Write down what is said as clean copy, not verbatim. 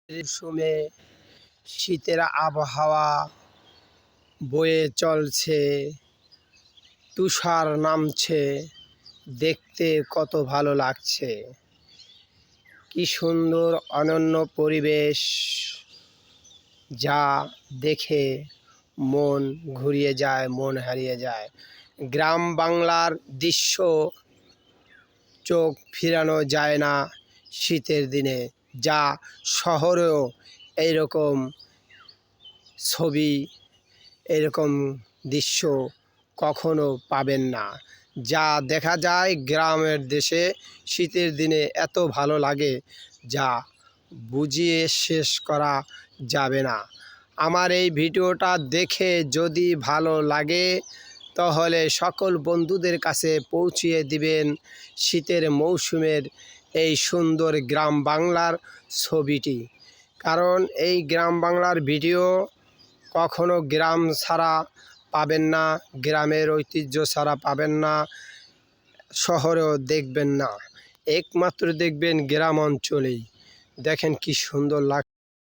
মৌসুমে শীতের আবহাওয়া বয়ে চলছে, তুষার নামছে, দেখতে কত ভালো লাগছে। কি সুন্দর অনন্য পরিবেশ, যা দেখে মন ঘুরিয়ে যায়, মন হারিয়ে যায়। গ্রাম বাংলার দৃশ্য চোখ ফিরানো যায় না শীতের দিনে, যা শহরেও এইরকম ছবি, এরকম দৃশ্য কখনো পাবেন না। যা দেখা যায় গ্রামের দেশে শীতের দিনে এত ভালো লাগে, যা বুঝিয়ে শেষ করা যাবে না। আমার এই ভিডিওটা দেখে যদি ভালো লাগে তাহলে সকল বন্ধুদের কাছে পৌঁছিয়ে দিবেন শীতের মৌসুমের এই সুন্দর গ্রাম বাংলার ছবিটি। কারণ এই গ্রাম বাংলার ভিডিও কখনো গ্রাম ছাড়া পাবেন না, গ্রামের ঐতিহ্য ছাড়া পাবেন না, শহরেও দেখবেন না, একমাত্র দেখবেন গ্রাম অঞ্চলেই। দেখেন কি সুন্দর লাগ